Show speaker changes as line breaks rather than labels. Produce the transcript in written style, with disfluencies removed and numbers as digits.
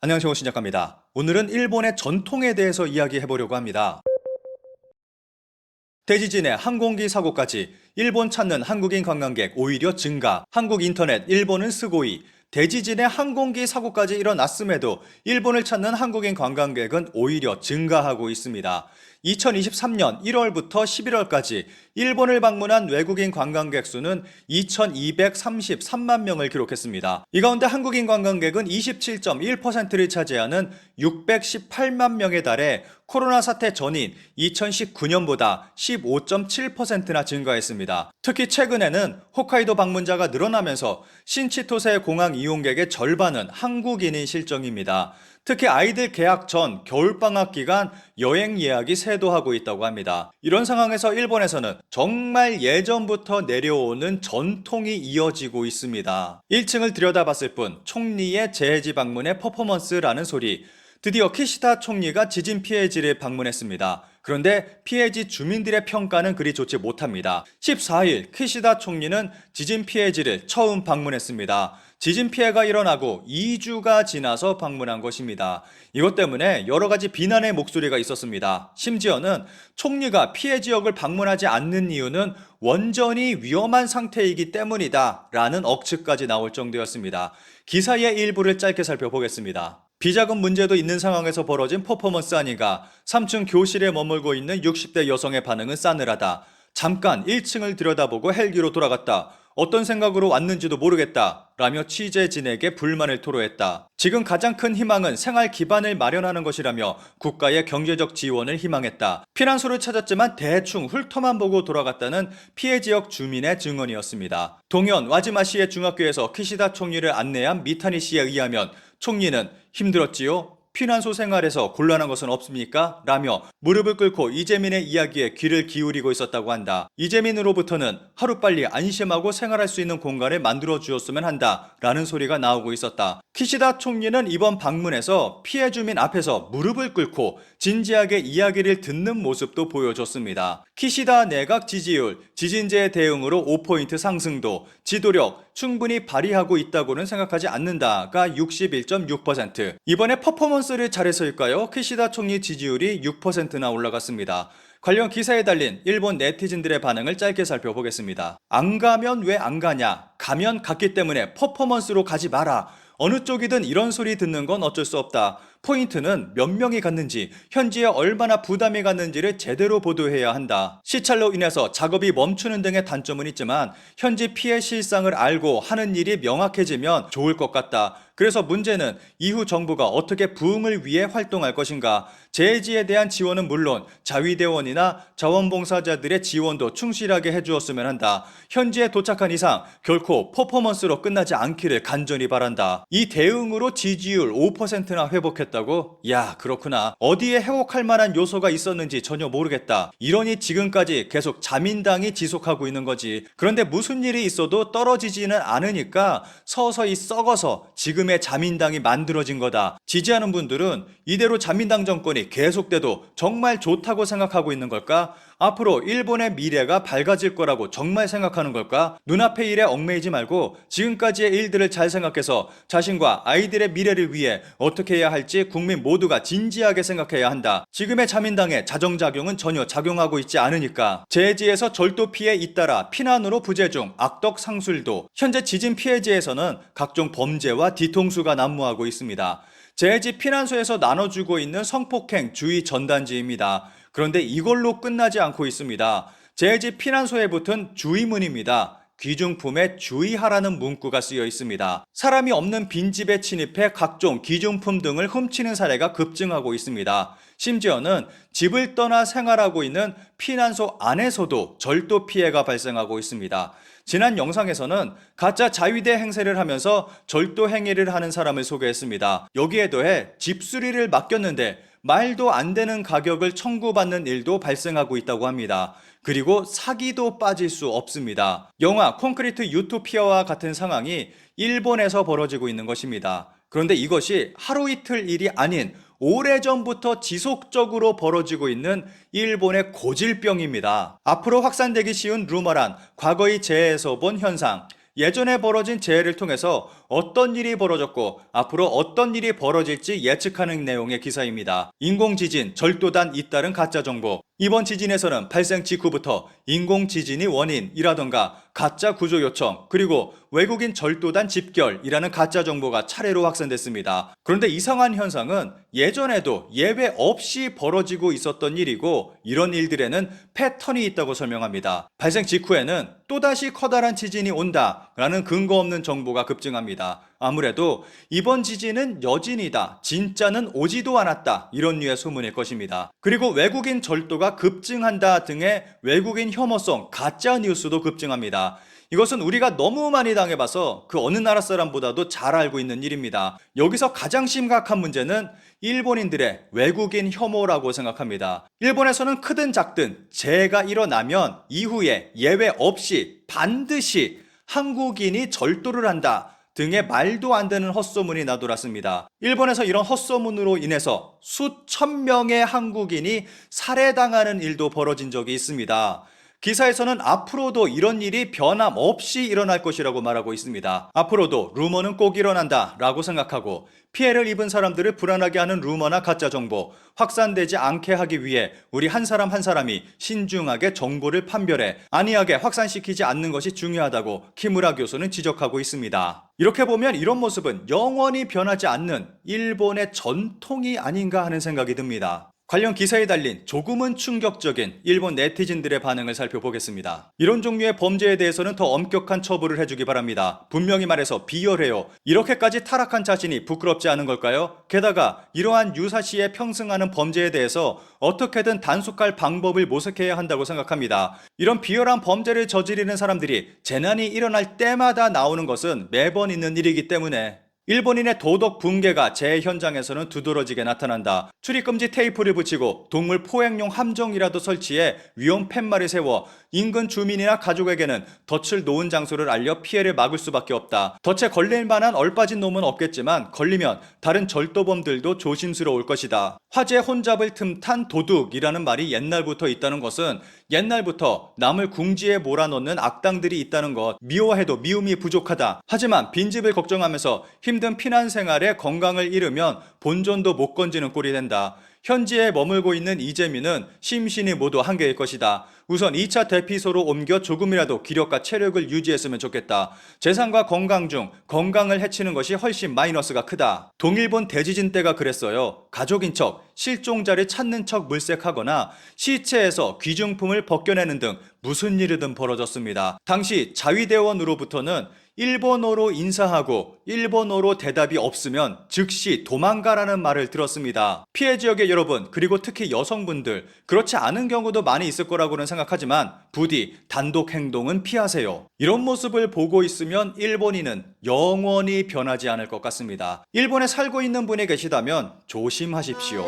안녕하세요. 신작가입니다. 오늘은 일본의 전통에 대해서 이야기해보려고 합니다. 대지진에 항공기 사고까지 일본 찾는 한국인 관광객 오히려 증가, 한국 인터넷 일본은 스고이, 대지진에 항공기 사고까지 일어났음에도 일본을 찾는 한국인 관광객은 오히려 증가하고 있습니다. 2023년 1월부터 11월까지 일본을 방문한 외국인 관광객 수는 2,233만 명을 기록했습니다. 이 가운데 한국인 관광객은 27.1%를 차지하는 618만 명에 달해 코로나 사태 전인 2019년보다 15.7%나 증가했습니다. 특히 최근에는 홋카이도 방문자가 늘어나면서 신치토세 공항 이용객의 절반은 한국인인 실정입니다. 특히 아이들 개학 전 겨울방학 기간 여행 예약이 쇄도하고 있다고 합니다. 이런 상황에서 일본에서는 정말 예전부터 내려오는 전통이 이어지고 있습니다. 1층을 들여다봤을 뿐 총리의 재해지 방문의 퍼포먼스라는 소리. 드디어 키시다 총리가 지진 피해지를 방문했습니다. 그런데 피해지 주민들의 평가는 그리 좋지 못합니다. 14일 키시다 총리는 지진 피해지를 처음 방문했습니다. 지진 피해가 일어나고 2주가 지나서 방문한 것입니다. 이것 때문에 여러 가지 비난의 목소리가 있었습니다. 심지어는 총리가 피해 지역을 방문하지 않는 이유는 원전이 위험한 상태이기 때문이다 라는 억측까지 나올 정도였습니다. 기사의 일부를 짧게 살펴보겠습니다. 비자금 문제도 있는 상황에서 벌어진 퍼포먼스 아닌가. 3층 교실에 머물고 있는 60대 여성의 반응은 싸늘하다. 잠깐 1층을 들여다보고 헬기로 돌아갔다. 어떤 생각으로 왔는지도 모르겠다 라며 취재진에게 불만을 토로했다. 지금 가장 큰 희망은 생활 기반을 마련하는 것이라며 국가의 경제적 지원을 희망했다. 피난소를 찾았지만 대충 훑어만 보고 돌아갔다는 피해 지역 주민의 증언이었습니다. 동현 와지마시의 중학교에서 키시다 총리를 안내한 미타니 씨에 의하면 총리는 힘들었지요? 피난소 생활에서 곤란한 것은 없습니까? 라며 무릎을 꿇고 이재민의 이야기에 귀를 기울이고 있었다고 한다. 이재민으로부터는 하루빨리 안심하고 생활할 수 있는 공간을 만들어 주었으면 한다 라는 소리가 나오고 있었다. 키시다 총리는 이번 방문에서 피해 주민 앞에서 무릎을 꿇고 진지하게 이야기를 듣는 모습도 보여줬습니다. 키시다 내각 지지율, 지진재해 대응으로 5포인트 상승도, 지도력 충분히 발휘하고 있다고는 생각하지 않는다가 61.6%. 이번에 퍼포먼스를 잘해서일까요? 키시다 총리 지지율이 6%나 올라갔습니다. 관련 기사에 달린 일본 네티즌들의 반응을 짧게 살펴보겠습니다. 안 가면 왜 안 가냐? 가면 갔기 때문에 퍼포먼스로 가지 마라. 어느 쪽이든 이런 소리 듣는 건 어쩔 수 없다. 포인트는 몇 명이 갔는지, 현지에 얼마나 부담이 갔는지를 제대로 보도해야 한다. 시찰로 인해서 작업이 멈추는 등의 단점은 있지만 현지 피해 실상을 알고 하는 일이 명확해지면 좋을 것 같다. 그래서 문제는 이후 정부가 어떻게 부흥을 위해 활동할 것인가. 재해지에 대한 지원은 물론 자위대원이나 자원봉사자들의 지원도 충실하게 해주었으면 한다. 현지에 도착한 이상 결코 퍼포먼스로 끝나지 않기를 간절히 바란다. 이 대응으로 지지율 5%나 회복했다고? 야, 그렇구나. 어디에 회복할 만한 요소가 있었는지 전혀 모르겠다. 이러니 지금까지 계속 자민당이 지속하고 있는 거지. 그런데 무슨 일이 있어도 떨어지지는 않으니까 서서히 썩어서 지금의 자민당이 만들어진 거다. 지지하는 분들은 이대로 자민당 정권이 계속돼도 정말 좋다고 생각하고 있는 걸까? 앞으로 일본의 미래가 밝아질 거라고 정말 생각하는 걸까? 눈앞의 일에 얽매이지 말고 지금까지의 일들을 잘 생각해서 자신과 아이들의 미래를 위해 어떻게 해야 할지 국민 모두가 진지하게 생각해야 한다. 지금의 자민당의 자정작용은 전혀 작용하고 있지 않으니까. 재해지에서 절도 피해 잇따라 피난으로 부재 중 악덕 상술도. 현재 지진 피해지에서는 각종 범죄와 뒤통수가 난무하고 있습니다. 재해지 피난소에서 나눠주고 있는 성폭행 주의 전단지입니다. 그런데 이걸로 끝나지 않고 있습니다. 재해지 피난소에 붙은 주의문입니다. 귀중품에 주의하라는 문구가 쓰여 있습니다. 사람이 없는 빈집에 침입해 각종 귀중품 등을 훔치는 사례가 급증하고 있습니다. 심지어는 집을 떠나 생활하고 있는 피난소 안에서도 절도 피해가 발생하고 있습니다. 지난 영상에서는 가짜 자위대 행세를 하면서 절도 행위를 하는 사람을 소개했습니다. 여기에 더해 집수리를 맡겼는데 말도 안 되는 가격을 청구받는 일도 발생하고 있다고 합니다. 그리고 사기도 빠질 수 없습니다. 영화 콘크리트 유토피아와 같은 상황이 일본에서 벌어지고 있는 것입니다. 그런데 이것이 하루 이틀 일이 아닌 오래전부터 지속적으로 벌어지고 있는 일본의 고질병입니다. 앞으로 확산되기 쉬운 루머란 과거의 재해에서 본 현상, 예전에 벌어진 재해를 통해서 어떤 일이 벌어졌고 앞으로 어떤 일이 벌어질지 예측하는 내용의 기사입니다. 인공지진, 절도단 잇따른 가짜정보. 이번 지진에서는 발생 직후부터 인공지진이 원인이라던가 가짜 구조 요청, 그리고 외국인 절도단 집결이라는 가짜 정보가 차례로 확산됐습니다. 그런데 이상한 현상은 예전에도 예외 없이 벌어지고 있었던 일이고, 이런 일들에는 패턴이 있다고 설명합니다. 발생 직후에는 또다시 커다란 지진이 온다라는 근거 없는 정보가 급증합니다. 아무래도 이번 지진은 여진이다, 진짜는 오지도 않았다, 이런 류의 소문일 것입니다. 그리고 외국인 절도가 급증한다 등의 외국인 혐오성 가짜 뉴스도 급증합니다. 이것은 우리가 너무 많이 당해봐서 그 어느 나라 사람보다도 잘 알고 있는 일입니다. 여기서 가장 심각한 문제는 일본인들의 외국인 혐오라고 생각합니다. 일본에서는 크든 작든 재해가 일어나면 이후에 예외 없이 반드시 한국인이 절도를 한다 등의 말도 안 되는 헛소문이 나돌았습니다. 일본에서 이런 헛소문으로 인해서 수천 명의 한국인이 살해당하는 일도 벌어진 적이 있습니다. 기사에서는 앞으로도 이런 일이 변함없이 일어날 것이라고 말하고 있습니다. 앞으로도 루머는 꼭 일어난다 라고 생각하고, 피해를 입은 사람들을 불안하게 하는 루머나 가짜 정보 확산되지 않게 하기 위해 우리 한 사람 한 사람이 신중하게 정보를 판별해 안이하게 확산시키지 않는 것이 중요하다고 키무라 교수는 지적하고 있습니다. 이렇게 보면 이런 모습은 영원히 변하지 않는 일본의 전통이 아닌가 하는 생각이 듭니다. 관련 기사에 달린 조금은 충격적인 일본 네티즌들의 반응을 살펴보겠습니다. 이런 종류의 범죄에 대해서는 더 엄격한 처벌을 해주기 바랍니다. 분명히 말해서 비열해요. 이렇게까지 타락한 자신이 부끄럽지 않은 걸까요? 게다가 이러한 유사시에 평승하는 범죄에 대해서 어떻게든 단속할 방법을 모색해야 한다고 생각합니다. 이런 비열한 범죄를 저지르는 사람들이 재난이 일어날 때마다 나오는 것은 매번 있는 일이기 때문에 일본인의 도덕 붕괴가 재해 현장에서는 두드러지게 나타난다. 출입금지 테이프를 붙이고 동물 포획용 함정이라도 설치해 위험 팻말을 세워 인근 주민이나 가족에게는 덫을 놓은 장소를 알려 피해를 막을 수밖에 없다. 덫에 걸릴 만한 얼빠진 놈은 없겠지만 걸리면 다른 절도범들도 조심스러울 것이다. 화재 혼잡을 틈탄 도둑이라는 말이 옛날부터 있다는 것은 옛날부터 남을 궁지에 몰아넣는 악당들이 있다는 것, 미워해도 미움이 부족하다. 하지만 빈집을 걱정하면서 힘든 피난 생활에 건강을 잃으면 본전도 못 건지는 꼴이 된다. 현지에 머물고 있는 이재민은 심신이 모두 한계일 것이다. 우선 2차 대피소로 옮겨 조금이라도 기력과 체력을 유지했으면 좋겠다. 재산과 건강 중 건강을 해치는 것이 훨씬 마이너스가 크다. 동일본 대지진 때가 그랬어요. 가족인 척, 실종자를 찾는 척 물색하거나 시체에서 귀중품을 벗겨내는 등 무슨 일이든 벌어졌습니다. 당시 자위대원으로부터는 일본어로 인사하고 일본어로 대답이 없으면 즉시 도망가라는 말을 들었습니다. 피해 지역의 여러분, 그리고 특히 여성분들, 그렇지 않은 경우도 많이 있을 거라고는 생각하지만 부디 단독 행동은 피하세요. 이런 모습을 보고 있으면 일본인은 영원히 변하지 않을 것 같습니다. 일본에 살고 있는 분이 계시다면 조심하십시오.